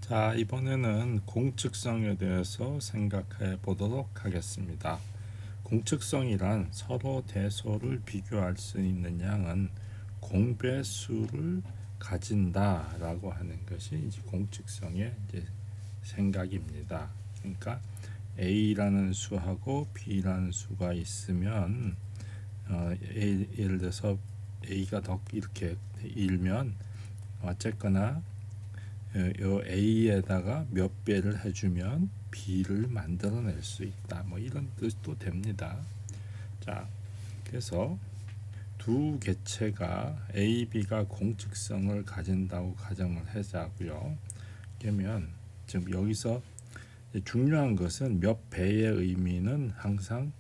자, 이번에는 공측성에 대해서 생각해 보도록 하겠습니다. 공측성이란 서로 대소를 비교할 수 있는 양은 공배수를 가진다라고 하는 것이 이제 공측성의 이제 생각입니다. 그러니까 A라는 수하고 B라는 수가 있으면 예를 들어서 A가 더 이렇게 일면 어쨌거나 요 A에다가 몇 배를 해주면 B를 만들어낼 수 있다. 뭐 이런 뜻도 됩니다. 자, 그래서 두 개체가 A, B가 공측성을 가진다고 가정을 하자고요. 그러면 지금 여기서 중요한 것은 몇 배의 의미는 항상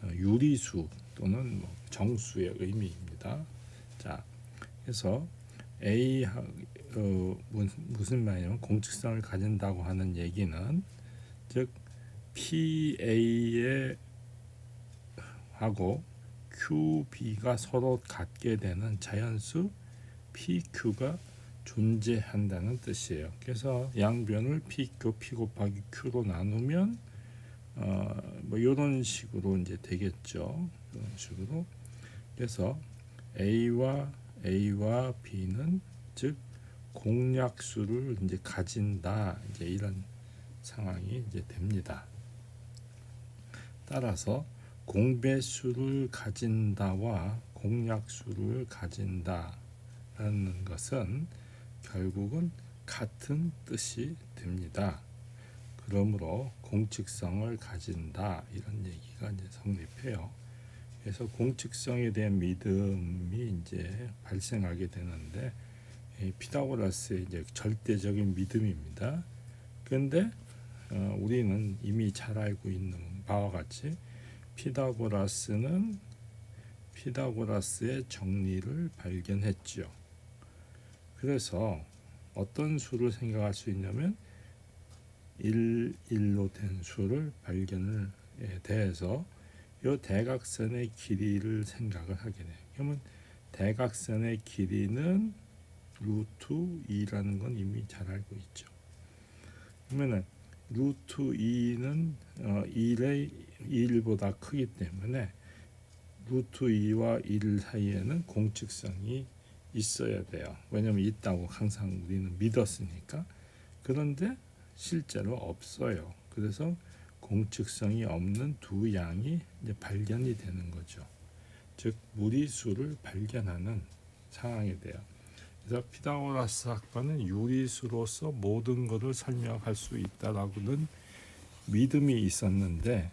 유리수 또는 정수의 의미입니다. 자, 그래서 A 무슨 말이냐면 공측성을 가진다고 하는 얘기는 즉 PA에 하고 QB가 서로 같게 되는 자연수 PQ가 존재한다는 뜻이에요. 그래서 양변을 PQ, P 곱하기 Q로 나누면 뭐 이런 식으로 이제 되겠죠. 이런 식으로. 그래서 A와 B는 즉 공약수를 이제 가진다. 이제 이런 상황이 이제 됩니다. 따라서 공배수를 가진다와 공약수를 가진다라는 것은 결국은 같은 뜻이 됩니다. 그러므로 공측성을 가진다 이런 얘기가 이제 성립해요. 그래서 공측성에 대한 믿음이 이제 발생하게 되는데 피타고라스의 이제 절대적인 믿음입니다. 그런데 우리는 이미 잘 알고 있는 바와 같이 피타고라스의 정리를 발견했죠. 그래서 어떤 수를 생각할 수 있냐면 1로 된 수를 발견을 대해서 이 대각선의 길이를 생각을 하게 돼요. 그러면 대각선의 길이는 루트 2라는 건 이미 잘 알고 있죠. 그러면은 루트 2는 1보다 크기 때문에 루트 2와 1 사이에는 공측성이 있어야 돼요. 왜냐하면 있다고 항상 우리는 믿었으니까. 그런데 실제로 없어요. 그래서 공측성이 없는 두 양이 이제 발견이 되는 거죠. 즉 무리수를 발견하는 상황이 돼요. 그래서 피타고라스 학파는 유리수로서 모든 것을 설명할 수 있다라고는 믿음이 있었는데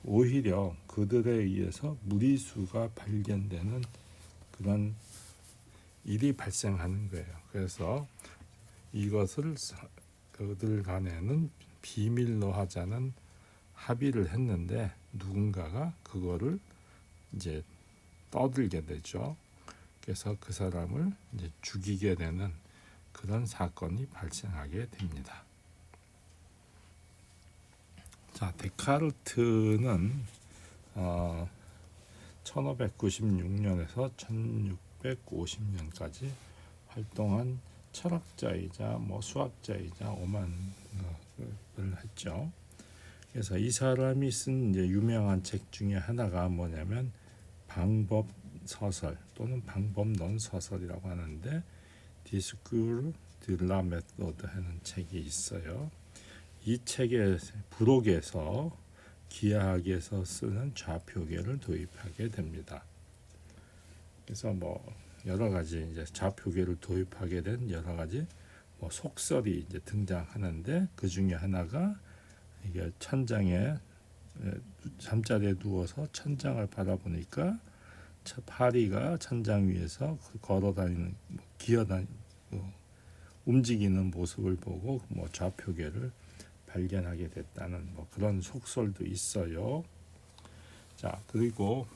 오히려 그들에 의해서 무리수가 발견되는 그런 일이 발생하는 거예요. 그래서 이것을 그들 간에는 비밀로 하자는 합의를 했는데 누군가가 그거를 이제 떠들게 되죠. 그래서 그 사람을 이제 죽이게 되는 그런 사건이 발생하게 됩니다. 자, 데카르트는 1596년에서 1650년까지 활동한 철학자이자 수학자이자 오만을 했죠. 그래서 이 사람이 쓴 이제 유명한 책 중에 하나가 뭐냐면 방법 서설 또는 방법론 서설이라고 하는데 디스쿠르 드 라 메소드 하는 책이 있어요. 이 책의 부록에서 기하학에서 쓰는 좌표계를 도입하게 됩니다. 그래서 여러 가지 이제 좌표계를 도입하게 된 여러 가지 속설이 이제 등장하는데 그 중에 하나가 이게 천장에 잠자리에 누워서 천장을 바라보니까 파리가 천장 위에서 걸어다니는 움직이는 모습을 보고 좌표계를 발견하게 됐다는 그런 속설도 있어요. 자, 그리고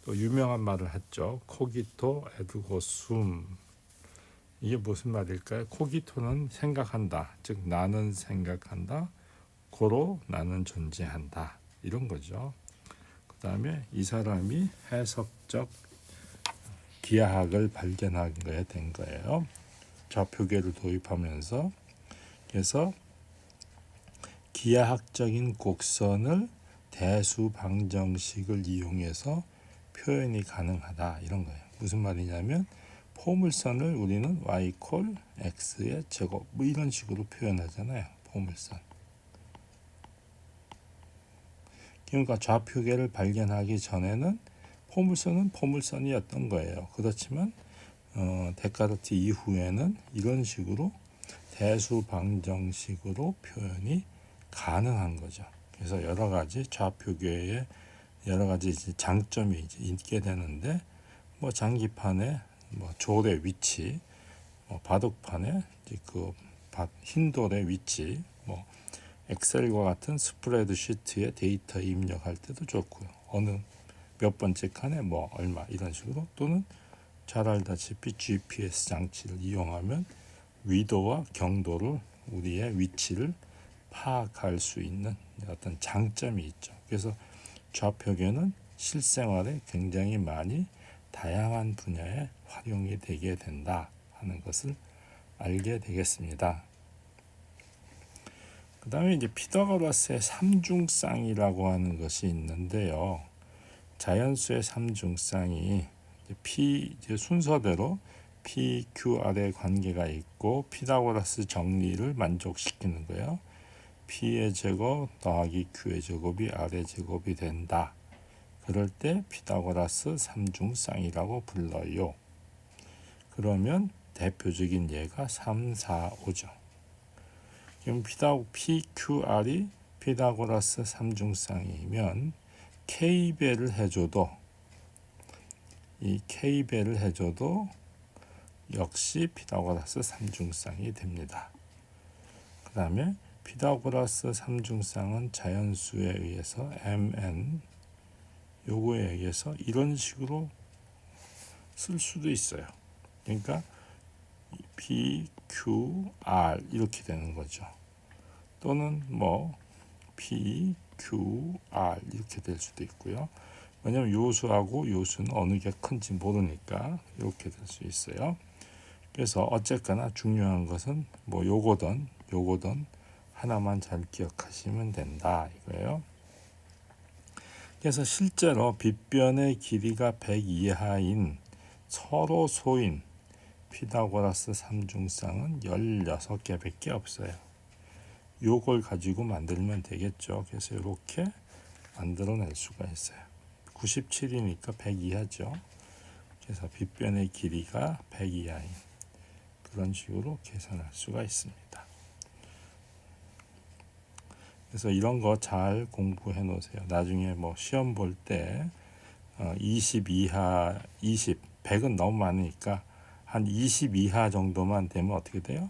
또 유명한 말을 했죠. 코기토 에르고 숨. 이게 무슨 말일까요? 코기토는 생각한다. 즉 나는 생각한다. 고로 나는 존재한다. 이런 거죠. 그 다음에 이 사람이 해석적 기하학을 발견하게 된 거예요. 좌표계를 도입하면서 그래서 기하학적인 곡선을 대수 방정식을 이용해서 표현이 가능하다 이런 거예요. 무슨 말이냐면 포물선을 우리는 y 콜 x의 제곱 뭐 이런 식으로 표현하잖아요. 포물선. 그러니까 좌표계를 발견하기 전에는 포물선은 포물선이었던 거예요. 그렇지만 데카르트 이후에는 이런 식으로 대수 방정식으로 표현이 가능한 거죠. 그래서 여러 가지 좌표계에 여러 가지 장점이 이제 있게 되는데 뭐 장기판에 뭐 졸의 위치, 뭐 바둑판에 이제 그 흰돌의 위치, 뭐 엑셀과 같은 스프레드 시트에 데이터 입력할 때도 좋고요. 어느 몇 번째 칸에 뭐 얼마 이런 식으로 또는 잘 알다시피 GPS 장치를 이용하면 위도와 경도를 우리의 위치를 파악할 수 있는 어떤 장점이 있죠. 그래서 좌표계는 실생활에 굉장히 많이 다양한 분야에 활용이 되게 된다 하는 것을 알게 되겠습니다. 그 다음에 이제 피타고라스의 삼중쌍이라고 하는 것이 있는데요. 자연수의 삼중쌍이 이제 순서대로 PQR의 관계가 있고 피타고라스 정리를 만족시키는 거예요. P의 제곱 더하기 Q의 제곱이 R의 제곱이 된다. 그럴 때 피타고라스 삼중쌍이라고 불러요. 그러면 대표적인 예가 3, 4, 5죠. 그럼 PQR이 피타고라스 삼중쌍이면 K배를 해줘도 이 K배를 해줘도 역시 피타고라스 삼중쌍이 됩니다. 그 다음에 피타고라스 삼중쌍은 자연수에 의해서 MN 요거에 의해서 이런 식으로 쓸 수도 있어요. 그러니까 PQR 이렇게 되는 거죠. 또는 뭐 PQR 이렇게 될 수도 있고요. 왜냐하면 요수하고 요수는 어느 게 큰지 모르니까 이렇게 될 수 있어요. 그래서 어쨌거나 중요한 것은 뭐 요거든 하나만 잘 기억하시면 된다 이거예요. 그래서 실제로 빗변의 길이가 100 이하인 서로 소인 피타고라스 삼중쌍은 16개밖에 없어요. 요걸 가지고 만들면 되겠죠. 그래서 이렇게 만들어낼 수가 있어요. 97이니까 100 이하죠. 그래서 빗변의 길이가 100 이하인 그런 식으로 계산할 수가 있습니다. 그래서 이런 거 잘 공부해 놓으세요. 나중에 뭐 시험 볼 때 20 이하, 100은 너무 많으니까 한 20 이하 정도만 되면 어떻게 돼요?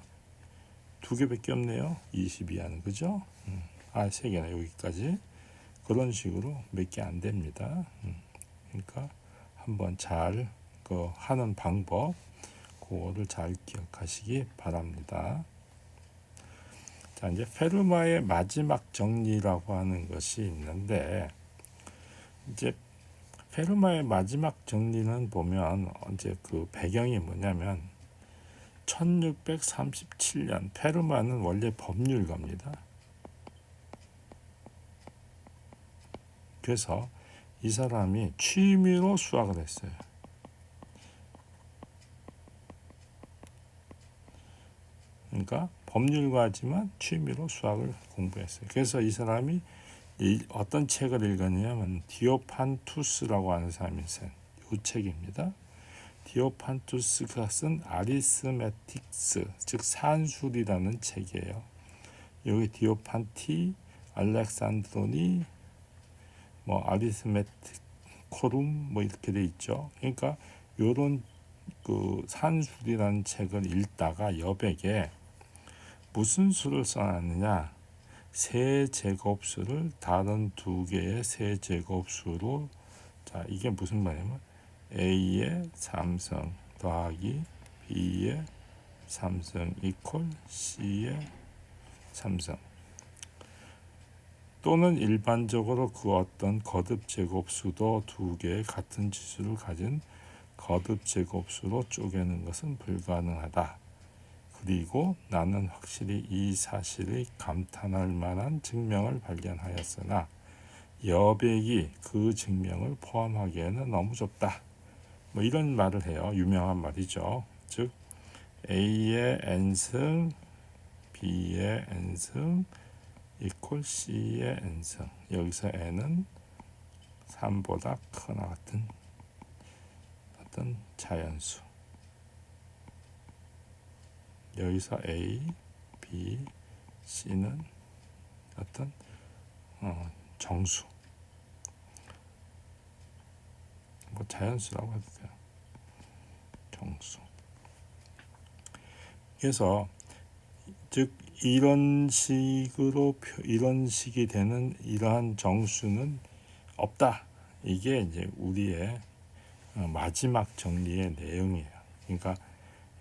2개밖에 없네요. 20 이하는 그죠? 3개네 여기까지. 그런 식으로 몇 개 안 됩니다. 그러니까 한번 잘 하는 방법 그거를 잘 기억하시기 바랍니다. 자, 이제 페르마의 마지막 정리라고 하는 것이 있는데 이제 페르마의 마지막 정리는 보면 이제 그 배경이 뭐냐면 1637년 페르마는 원래 법률가입니다. 그래서 이 사람이 취미로 수학을 했어요. 그러니까 법률가지만 취미로 수학을 공부했어요. 그래서 이 사람이 어떤 책을 읽었냐면 디오판투스라고 하는 사람이 쓴 이 책입니다. 디오판투스가 쓴 아리스메틱스 즉 산술이라는 책이에요. 여기 디오판티, 알렉산드로니, 뭐 아리스메티코룸 뭐 이렇게 돼 있죠. 그러니까 요런 그 산술이라는 책을 읽다가 여백에 무슨 수를 써놨느냐, 세제곱수를 다른 두 개의 세제곱수로, 자 이게 무슨 말이냐면 A의 3승 더하기 B의 3승 이퀄 C의 3승, 또는 일반적으로 그 어떤 거듭 제곱수도 두 개의 같은 지수를 가진 거듭 제곱수로 쪼개는 것은 불가능하다. 그리고 나는 확실히 이 사실이 감탄할 만한 증명을 발견하였으나 여백이 그 증명을 포함하기에는 너무 좁다. 뭐 이런 말을 해요. 유명한 말이죠. 즉 A의 n승, B의 n승 이퀄 C의 n승. 여기서 n은 3보다 크거나 같은 어떤 자연수. 여기서 A, B, C는 어떤 정수. 뭐 자연수라고 해도 돼요. 정수. 그래서 즉 이런 식이 되는 이러한 정수는 없다. 이게 이제 우리의 마지막 정리의 내용이에요. 그러니까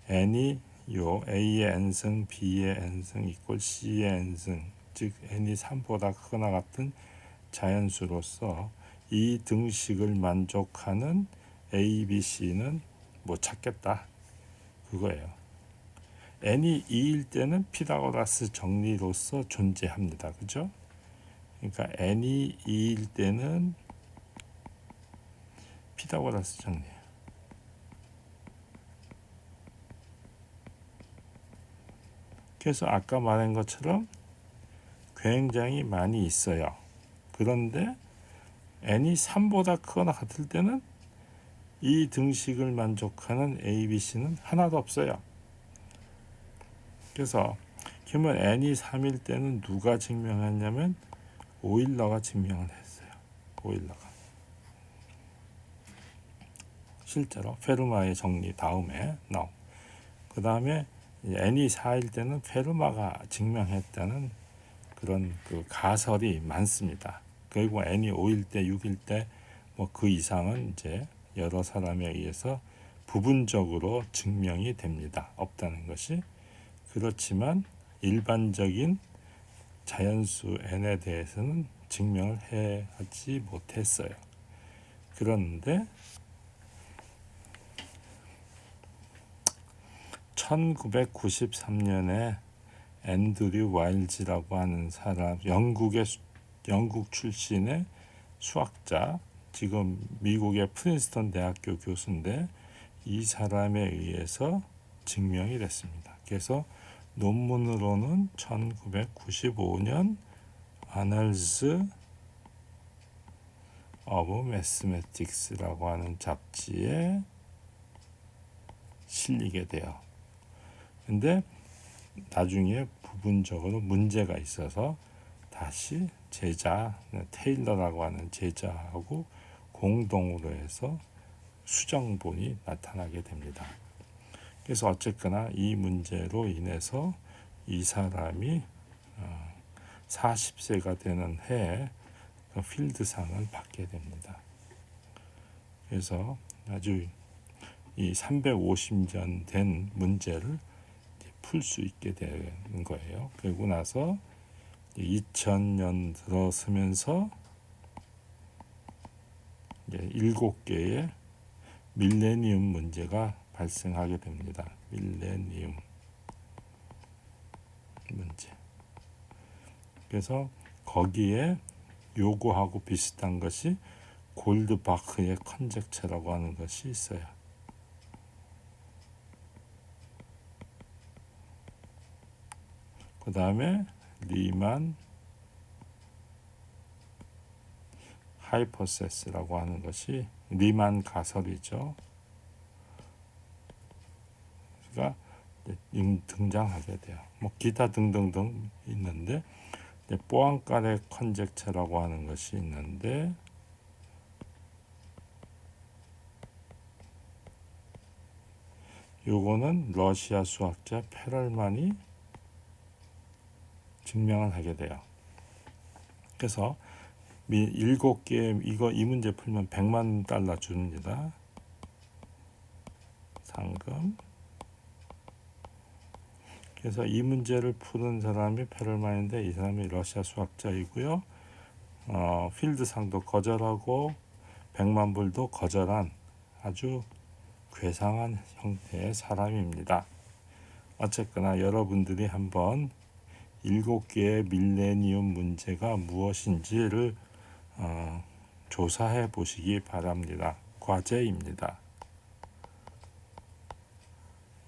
n이 요 A의 n승, B의 n승 이꼴 C의 n승, 즉 n이 3보다 크거나 같은 자연수로서 이 등식을 만족하는 A, B, C는 못 찾겠다. 그거예요. n이 2일 때는 피타고라스 정리로서 존재합니다. 그죠? 그러니까 n이 2일 때는 피타고라스 정리예요. 그래서 아까 말한 것처럼 굉장히 많이 있어요. 그런데 n이 3보다 크거나 같을 때는 이 등식을 만족하는 A, B, C는 하나도 없어요. 그래서 그러면 n이 3일 때는 누가 증명했냐면 오일러가 증명을 했어요. 오일러가. 실제로 페르마의 정리 다음에 그 다음에 n이 4일 때는 페르마가 증명했다는 그런 그 가설이 많습니다. 그리고 n이 5일 때, 6일 때 뭐 그 이상은 이제 여러 사람에 의해서 부분적으로 증명이 됩니다. 없다는 것이. 그렇지만 일반적인 자연수 n에 대해서는 증명을 하지 못했어요. 그런데 1993년에 앤드류 와일즈라고 하는 사람, 영국 출신의 수학자, 지금 미국의 프린스턴 대학교 교수인데 이 사람에 의해서 증명이 됐습니다. 그래서 논문으로는 1995년 Annals of Mathematics라고 하는 잡지에 실리게 돼요. 근데 나중에 부분적으로 문제가 있어서 다시 제자 테일러라고 하는 제자하고 공동으로 해서 수정본이 나타나게 됩니다. 그래서 어쨌거나 이 문제로 인해서 이 사람이 40세가 되는 해에 필드상을 받게 됩니다. 그래서 아주 이 350년 된 문제를 풀 수 있게 되는 거예요. 그리고 나서 2000년 들어서면서 이제 7개의 밀레니움 문제가 발생하게 됩니다. 밀레니움 문제. 그래서 거기에 요거하고 비슷한 것이 골드바크의 컨젝처라고 하는 것이 있어요. 그 다음에 리만 하이퍼세스라고 하는 것이 리만 가설이죠. 가 등장하게 돼요. 뭐 기타 등등등 있는데 포앙카레 컨젝처라고 하는 것이 있는데 요거는 러시아 수학자 페럴만이 증명을 하게 돼요. 그래서 7개 이 문제 풀면 $100만 줍니다. 상금. 그래서 이 문제를 푸는 사람이 페럴만인데 이 사람이 러시아 수학자이고요. 필드상도 거절하고 100만 불도 거절한 아주 괴상한 형태의 사람입니다. 어쨌거나 여러분들이 한번 7개의 밀레니엄 문제가 무엇인지를 조사해 보시기 바랍니다. 과제입니다.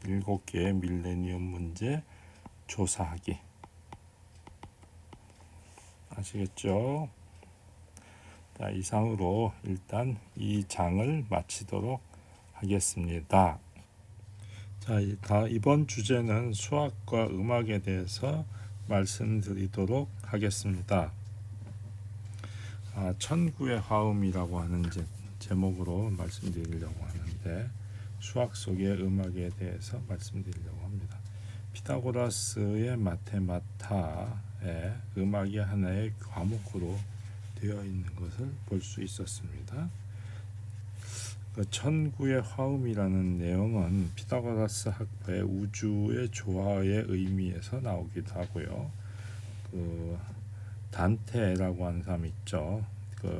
7개의 밀레니엄 문제 조사하기. 아시겠죠? 자, 이상으로 일단 이 장을 마치도록 하겠습니다. 자, 이번 주제는 수학과 음악에 대해서 말씀드리도록 하겠습니다. 천구의 화음이라고 하는 제목으로 말씀드리려고 하는데, 수학 속의 음악에 대해서 말씀드리려고 합니다. 피타고라스의 마테마타에 음악이 하나의 과목으로 되어 있는 것을 볼 수 있었습니다. 천구의 화음이라는 내용은 피타고라스 학파의 우주의 조화의 의미에서 나오기도 하고요. 단테라고 하는 사람 있죠.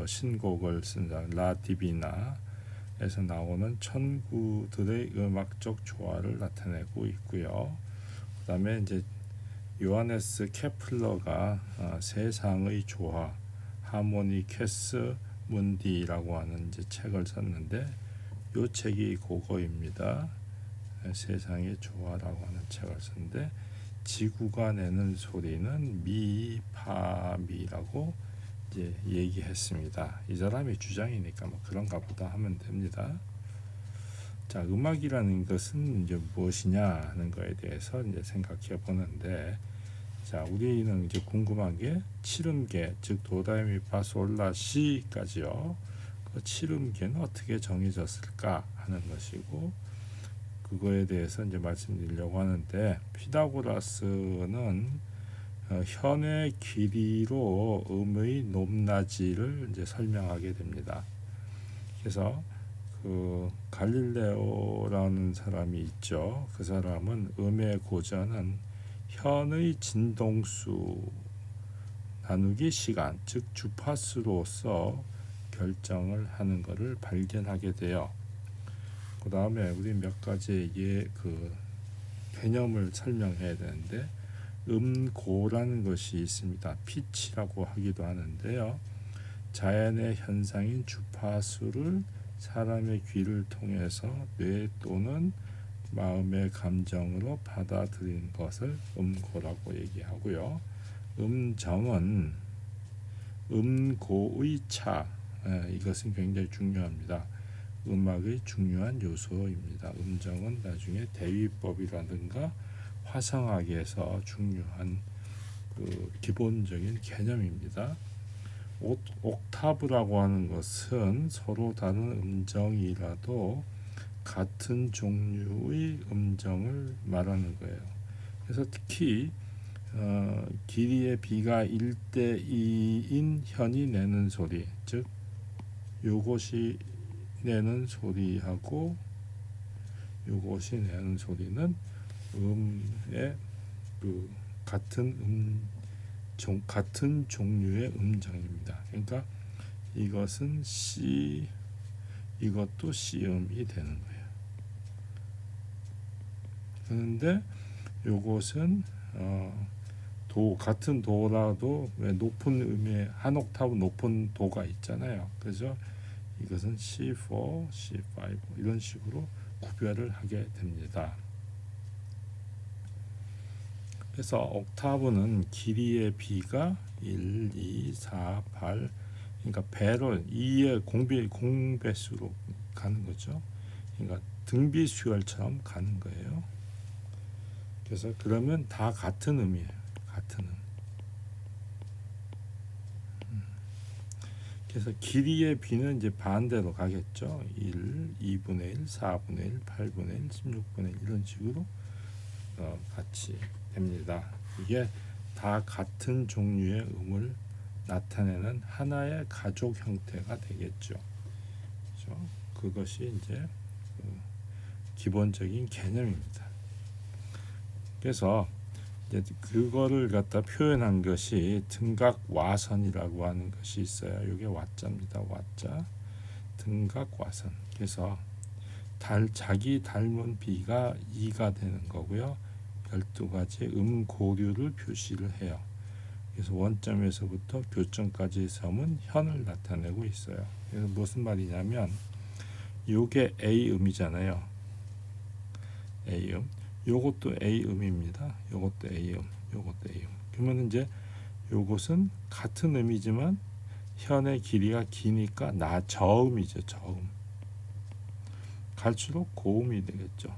신곡을 쓴 사람 라디비나에서 나오는 천구들의 음악적 조화를 나타내고 있고요. 그다음에 이제 요하네스 케플러가 세상의 조화 하모니케스 문디라고 하는 책을 썼는데, 이 책이 그거입니다. 세상의 조화라고 하는 책을 썼는데, 지구가 내는 소리는 미파미라고 이제 얘기했습니다. 이 사람이 주장이니까 뭐 그런가 보다 하면 됩니다. 자, 음악이라는 것은 이제 무엇이냐 하는 거에 대해서 이제 생각해 보는데, 자, 우리는 이제 궁금한 게 칠음계, 즉 도레미파솔라시까지요. 그 칠음계는 어떻게 정해졌을까 하는 것이고, 그거에 대해서 이제 말씀드리려고 하는데, 피타고라스는 현의 길이로 음의 높낮이를 이제 설명하게 됩니다. 그래서 갈릴레오라는 사람이 있죠. 그 사람은 음의 고전은 현의 진동수 나누기 시간, 즉 주파수로서 결정을 하는 것을 발견하게 돼요. 그 다음에 우리 몇 가지 개념을 설명해야 되는데, 음고라는 것이 있습니다. 피치라고 하기도 하는데요. 자연의 현상인 주파수를 사람의 귀를 통해서 뇌 또는 마음의 감정으로 받아들이는 것을 음고라고 얘기하고요. 음정은 음고의 차, 이것은 굉장히 중요합니다. 음악의 중요한 요소입니다. 음정은 나중에 대위법이라든가 화성학에서 중요한 기본적인 개념입니다. 옥타브라고 하는 것은 서로 다른 음정이라도 같은 종류의 음정을 말하는 거예요. 그래서 특히 길이의 비가 1대2인 현이 내는 소리, 즉 요것이 내는 소리하고 요것이 내는 소리는 음의 같은 종류의 음정입니다. 그러니까 이것은 C, 이것도 C음이 되는 거예요. 그런데 요것은 같은 도라도 왜 높은 음의 한 옥타브 높은 도가 있잖아요. 그래서 이것은 C4, C5 이런 식으로 구별을 하게 됩니다. 그래서 옥타브는 길이의 B가 1, 2, 4, 8, 그러니까 배로 2의 공배수로 가는 거죠. 그러니까 등비수열처럼 가는 거예요. 그래서 그러면 다 같은 음이에요. 같은 음. 그래서 길이의 B는 이제 반대로 가겠죠. 1, 2분의 1, 4분의 1, 8분의 1, 16분의 1 이런 식으로 같이 됩니다. 이게 다 같은 종류의 음을 나타내는 하나의 가족 형태가 되겠죠. 그렇죠? 그것이 이제 기본적인 개념입니다. 그래서 이제 그거를 갖다 표현한 것이 등각와선이라고 하는 것이 있어요. 이게 와자입니다. 와자, 등각와선. 그래서 자기 닮은 B가 2가 되는 거고요. 12가지 고류를 표시를 해요. 그래서 원점에서부터 교점까지의 섬은 현을 나타내고 있어요. 그래서 무슨 말이냐면 요게 A음이잖아요. A음. 요것도 A음입니다. 요것도 A음. 요것도 A음. 그러면 이제 요것은 같은 음이지만 현의 길이가 기니까 저음이죠. 저음. 갈수록 고음이 되겠죠.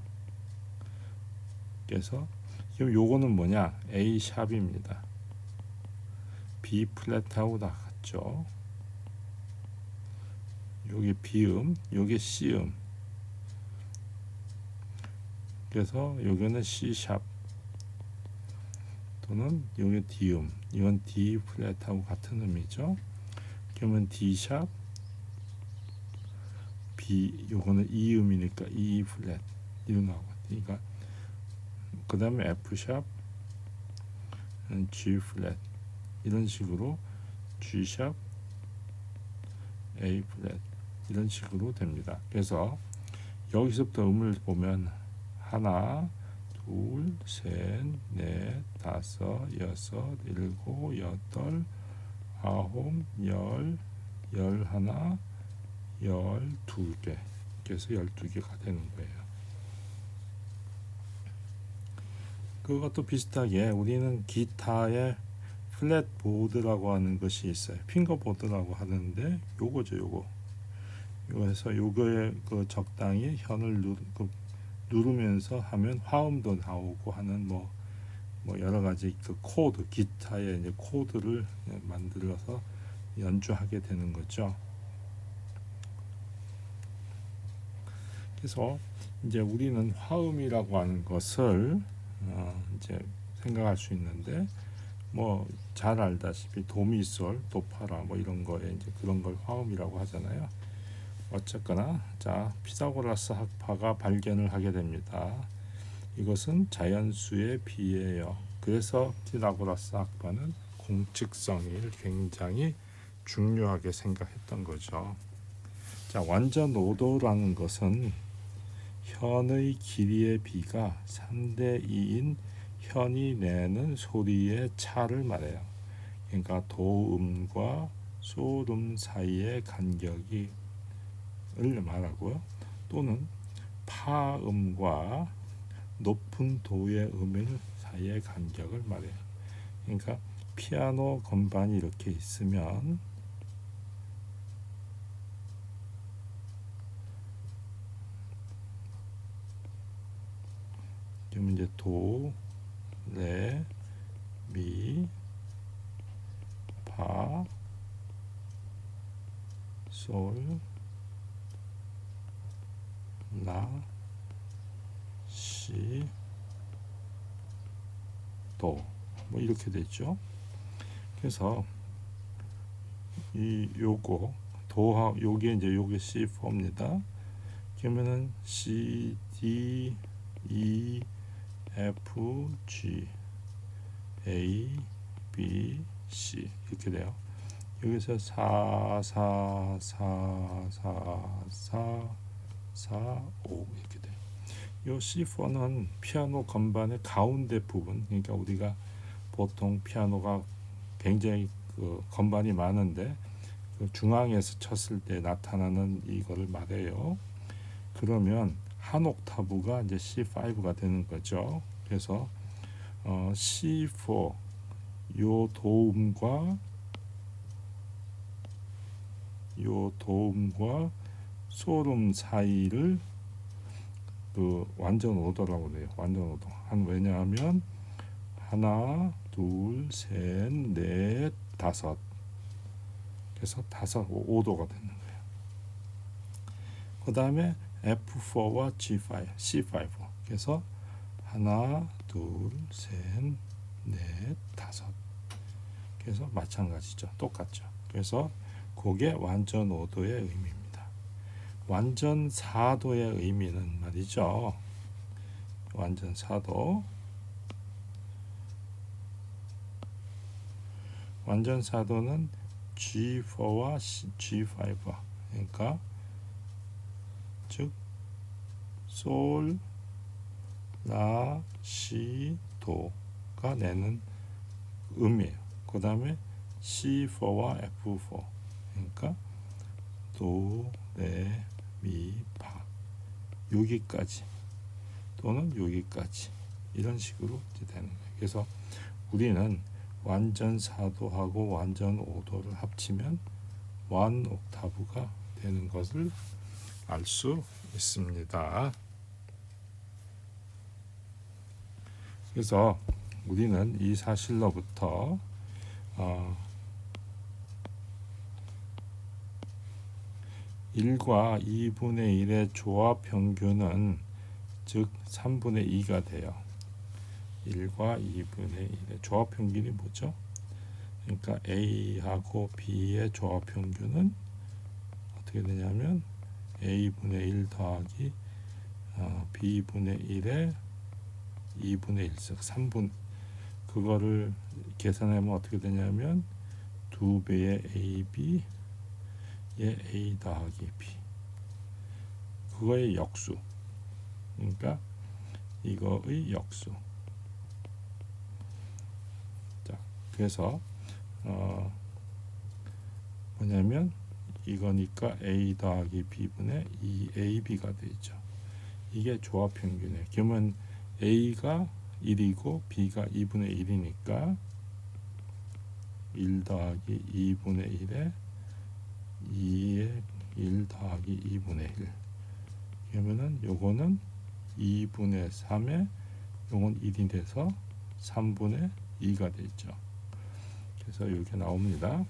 그래서 지금 요거는 뭐냐? A 샵입니다. B 플랫하고 다 같죠. 요게 B음, 요게 C음. 그래서 요거는 C 샵 또는 요게 D음. 이건 D 플랫하고 같은 음이죠. 그러면 D 샵, B 요거는 E 음이니까 E 플랫 이런 거 하고. 그러니까 그 다음에 F 샵, G 플랫 이런 식으로 G 샵, A 플랫 이런 식으로 됩니다. 그래서 여기서부터 음을 보면 하나, 둘, 셋, 넷, 다섯, 여섯, 일곱, 여덟, 아홉, 열하나, 12개. 그래서 12개가 되는 거예요. 그것도 비슷하게 우리는 기타의 플랫보드라고 하는 것이 있어요. 핑거보드라고 하는데 요거죠, 요거. 요래서 요거에 그 적당히 현을 누르면서 하면 화음도 나오고 하는 뭐 여러 가지 그 코드, 기타의 이제 코드를 만들어서 연주하게 되는 거죠. 그래서 이제 우리는 화음이라고 하는 것을 이제 생각할 수 있는데 뭐 잘 알다시피 도미솔, 도파라 뭐 이런 거에 이제 그런 걸 화음이라고 하잖아요. 어쨌거나 자 피타고라스 학파가 발견을 하게 됩니다. 이것은 자연수의 비예요. 그래서 피타고라스 학파는 공측성을 굉장히 중요하게 생각했던 거죠. 자, 완전 오도라는 것은 현의 길이의 비가 3대 2인 현이 내는 소리의 차를 말해요. 그러니까 도음과 소음 사이의 간격을 말하고요. 또는 파음과 높은 도의 음일 사이의 간격을 말해요. 그러니까 피아노 건반이 이렇게 있으면 그러면 이제 도, 레, 미, 파, 솔, 라, 시, 도, 뭐 이렇게 되죠. 그래서 이 요거 도하 요게 이제 요게 C4입니다. 그러면은 C, D, E, F, G, A, B, C 이렇게 돼요. 여기서 4, 4, 4, 4, 4, 4, 5 이렇게 돼요. 요 C4는 피아노 건반의 가운데 부분, 그러니까 우리가 보통 피아노가 굉장히 그 건반이 많은데 그 중앙에서 쳤을 때 나타나는 이거를 말해요. 그러면 한 옥타브가 이제 C5가 되는 거죠. 그래서 C4 요 도움과 소름 사이를 그 완전 오도라고 해요. 완전 오도. 왜냐하면 하나, 둘, 셋, 넷, 다섯. 그래서 5도가 되는 거예요. 그 다음에 F4와 C5. 그래서 하나, 둘, 셋, 넷, 다섯. 그래서 마찬가지죠. 똑같죠. 그래서 그게 완전 5도의 의미입니다. 완전 4도의 의미는 말이죠. 완전 4도. 완전 4도는 G4와 G5. 그러니까 즉 솔, 라, 시, 도가 내는 음이에요. 그 다음에 C4와 F4, 그러니까 도, 레, 미, 파, 여기까지 또는 여기까지 이런 식으로 이제 되는 거예요. 그래서 우리는 완전 4도하고 완전 5도를 합치면 1 옥타브가 되는 것을 알 수 있습니다. 그래서 우리는 이 사실로부터 1과 2분의 1의 조합 평균은 즉 3분의 2가 돼요. 1과 2분의 1의 조합 평균이 뭐죠? 그러니까 A하고 B의 조합 평균은 어떻게 되냐면 A분의 1 더하기 B분의 1의 2분의 1석 3분, 그거를 계산하면 어떻게 되냐면 2배의 AB의 A 더하기 B, 그거의 역수, 그러니까 이거의 역수. 자, 그래서 뭐냐면 이거니까 A 더하기 B분의 2AB가 되죠. 이게 조합 평균이에요. 그러면 A가 1이고 B가 2분의 1이니까 1 더하기 2분의 1에 2의 1 더하기 2분의 1, 그러면은 요거는 2분의 3에 요건 1이 돼서 3분의 2가 되죠. 그래서 이렇게 나옵니다.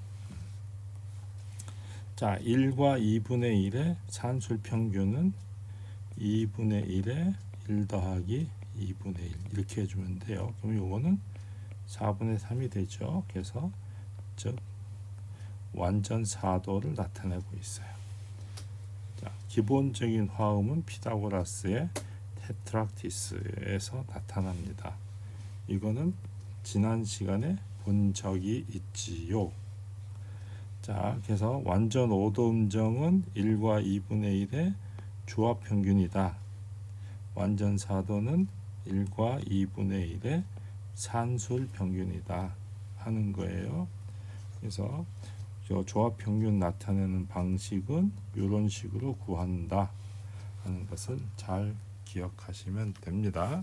자, 1과 2분의 1의 산술 평균은 2분의 1에 1 더하기 2분의 1 이렇게 해주면 돼요. 그럼 요거는 4분의 3이 되죠. 그래서 즉 완전 4도를 나타내고 있어요. 자, 기본적인 화음은 피타고라스의 테트락티스에서 나타납니다. 이거는 지난 시간에 본 적이 있지요. 자, 그래서 완전 5도 음정은 1과 2분의 1의 조합 평균이다. 완전 4도는 1과 2분의 1의 산술 평균이다 하는 거예요. 그래서 조합 평균 나타내는 방식은 이런 식으로 구한다 하는 것을 잘 기억하시면 됩니다.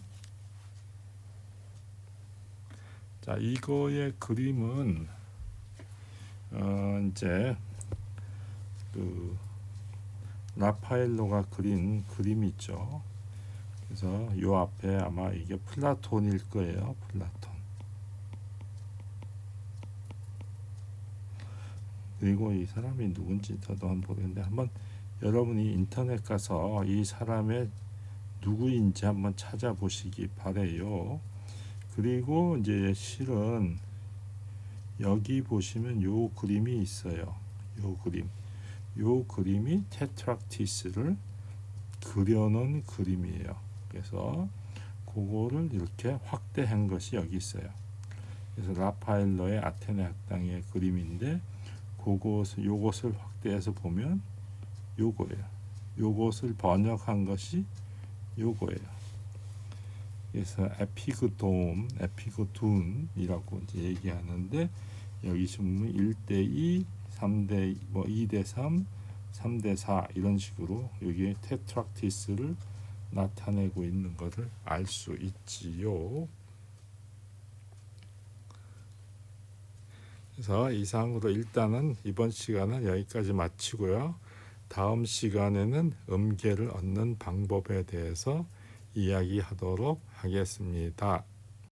자, 이거의 그림은 이제 그 라파엘로가 그린 그림이 있죠. 그래서 요 앞에 아마 이게 플라톤일 거예요. 플라톤. 그리고 이 사람이 누군지 저도 한번 모르겠는데 한번 여러분이 인터넷 가서 이 사람의 누구인지 한번 찾아보시기 바래요. 그리고 이제 실은 여기 보시면 요 그림이 있어요. 요 그림이 테트락티스를 그려놓은 그림이에요. 그래서 그거를 이렇게 확대한 것이 여기 있어요. 그래서 라파엘로의 아테네 학당의 그림인데 요것을 확대해서 보면 요거예요. 요것을 번역한 것이 요거예요. 그래서 에피그돈이라고 이제 얘기하는데 여기 보면 1대2, 3대 2대3, 3대4 이런 식으로 여기에 테트락티스를 나타내고 있는 것을 알 수 있지요. 그래서 이상으로 일단은 이번 시간은 여기까지 마치고요. 다음 시간에는 음계를 얻는 방법에 대해서 이야기하도록 하겠습니다.